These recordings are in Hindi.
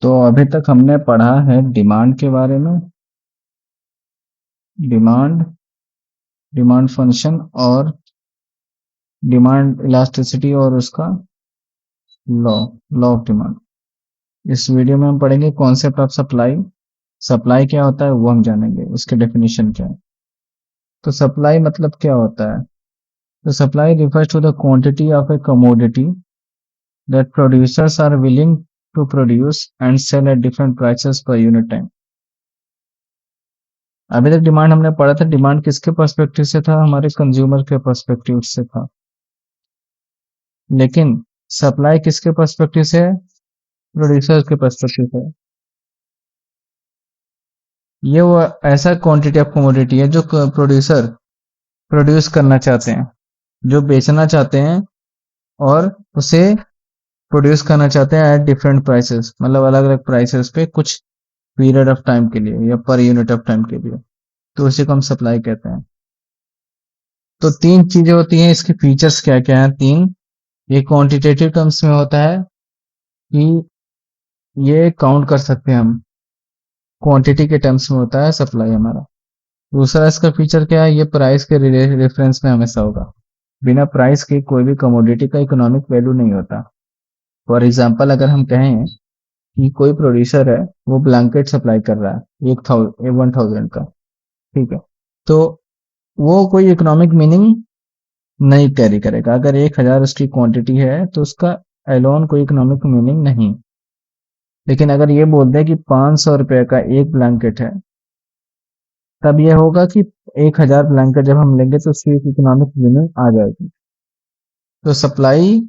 तो अभी तक हमने पढ़ा है डिमांड के बारे में, डिमांड डिमांड फंक्शन और डिमांड इलास्टिसिटी और उसका लॉ लॉ ऑफ डिमांड। इस वीडियो में हम पढ़ेंगे कॉन्सेप्ट ऑफ सप्लाई। सप्लाई क्या होता है वो हम जानेंगे, उसके डेफिनेशन क्या है। तो सप्लाई मतलब क्या होता है? तो supply refers to the quantity of a commodity that producers are willing to produce and sell at different prices per unit time। अभी तक डिमांड हमने पढ़ा था, डिमांड किसके पर्सपेक्टिव से था? हमारे कंज्यूमर के पर्सपेक्टिव से था। लेकिन सप्लाई किसके पर्सपेक्टिव से है? प्रोड्यूसर के पर्सपेक्टिव से। ये वो ऐसा क्वांटिटी ऑफ कमोडिटी है जो प्रोड्यूसर प्रोड्यूस करना चाहते हैं, जो बेचना चाहते हैं और उसे प्रोड्यूस करना चाहते हैं एट डिफरेंट प्राइसेस, मतलब अलग अलग प्राइसेस पे कुछ पीरियड ऑफ टाइम के लिए या पर यूनिट ऑफ टाइम के लिए। तो उसी को हम सप्लाई कहते हैं। तो तीन चीजें होती हैं, इसके फीचर्स क्या क्या हैं? तीन। ये क्वांटिटेटिव टर्म्स में होता है कि ये काउंट कर सकते हैं हम, क्वांटिटी के टर्म्स में होता है सप्लाई हमारा। दूसरा इसका फीचर क्या है? ये प्राइस के रेफरेंस में हमेशा होगा। बिना प्राइस के कोई भी कमोडिटी का इकोनॉमिक वैल्यू नहीं होता। फॉर एग्जाम्पल अगर हम कहें कि कोई प्रोड्यूसर है, वो ब्लैंकेट सप्लाई कर रहा है 1000 का, ठीक है, तो वो कोई इकोनॉमिक मीनिंग नहीं कैरी करेगा। अगर 1000 उसकी क्वांटिटी है तो उसका एलोन कोई इकोनॉमिक मीनिंग नहीं। लेकिन अगर ये बोल दें कि 500 रुपए का एक ब्लैंकेट है, तब यह होगा कि 1000 ब्लैंकेट जब हम लेंगे तो उसकी एक इकोनॉमिक मीनिंग आ जाएगी। तो सप्लाई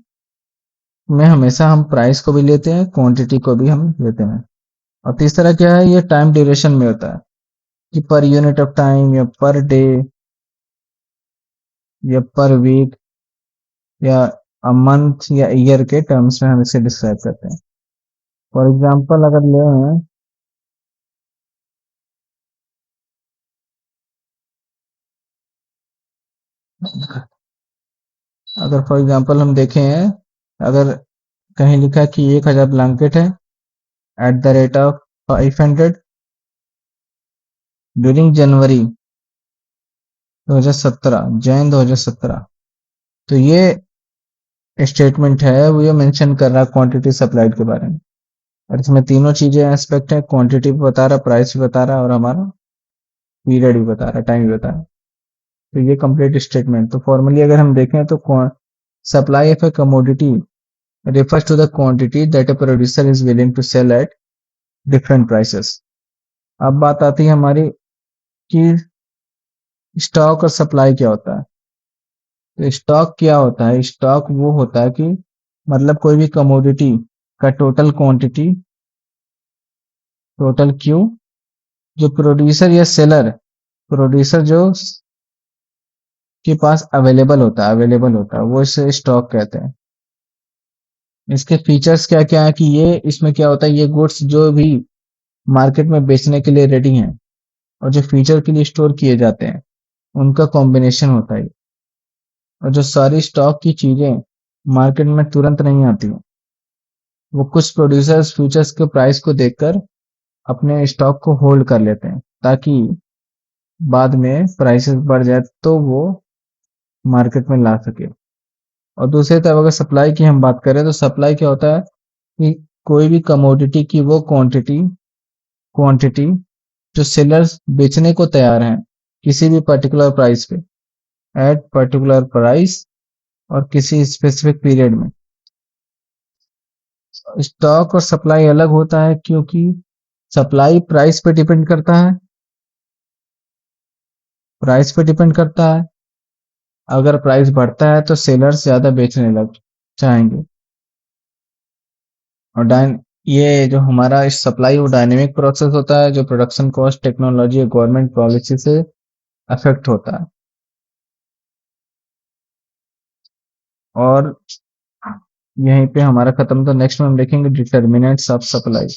में हमेशा हम प्राइस को भी लेते हैं, क्वांटिटी को भी हम लेते हैं। और तीसरा क्या है? ये टाइम ड्यूरेशन में होता है कि पर यूनिट ऑफ टाइम या पर डे या पर वीक या मंथ या ईयर के टर्म्स में हम इसे डिस्क्राइब करते हैं। फॉर एग्जांपल अगर ले अगर फॉर एग्जांपल हम देखें, अगर कहीं लिखा है कि 1000 ब्लैंकेट है at the rate of 500 during January 2017, Jan 2017, तो ये स्टेटमेंट है, वो ये मेंशन कर रहा है क्वांटिटी सप्लाइड के बारे में। और इसमें तीनों चीजें एस्पेक्ट है, क्वांटिटी भी बता रहा है, प्राइस भी बता रहा है और हमारा पीरियड भी बता रहा है, टाइम भी बता रहा है। तो ये कंप्लीट स्टेटमेंट। तो फॉर्मली अगर हम देखें तो supply of A commodity refers to the quantity that a producer is willing to sell at different prices। अब बात आती है हमारी कि स्टॉक और सप्लाई क्या होता है। तो स्टॉक क्या होता है? स्टॉक वो होता है कि मतलब कोई भी कमोडिटी का टोटल क्वांटिटी, टोटल क्यू, जो प्रोड्यूसर या सेलर, प्रोड्यूसर जो के पास अवेलेबल होता है, वो इसे स्टॉक कहते हैं। इसके फीचर्स क्या क्या है कि ये इसमें क्या होता है, ये गुड्स जो भी मार्केट में बेचने के लिए रेडी हैं और जो फ्यूचर के लिए स्टोर किए जाते हैं, उनका कॉम्बिनेशन होता है। और जो सारी स्टॉक की चीजें मार्केट में तुरंत नहीं आती, वो कुछ प्रोड्यूसर्स फ्यूचर्स के प्राइस को देखकर अपने स्टॉक को होल्ड कर लेते हैं, ताकि बाद में प्राइसेस बढ़ जाए तो वो मार्केट में ला सके। और दूसरी तरफ अगर सप्लाई की हम बात करें तो सप्लाई क्या होता है कि कोई भी कमोडिटी की वो क्वांटिटी क्वांटिटी जो सेलर्स बेचने को तैयार हैं किसी भी पर्टिकुलर प्राइस पे, एट पर्टिकुलर प्राइस और किसी स्पेसिफिक पीरियड में। स्टॉक और सप्लाई अलग होता है क्योंकि सप्लाई प्राइस पे डिपेंड करता है। अगर प्राइस बढ़ता है तो सेलर्स ज्यादा बेचने लग चाहेंगे। और ये जो हमारा सप्लाई वो डायनेमिक प्रोसेस होता है, जो प्रोडक्शन कॉस्ट, टेक्नोलॉजी और गवर्नमेंट पॉलिसी से अफेक्ट होता है। और यहीं पे हमारा खत्म। तो नेक्स्ट में हम देखेंगे डिटर्मिनेंट्स ऑफ सप्लाई।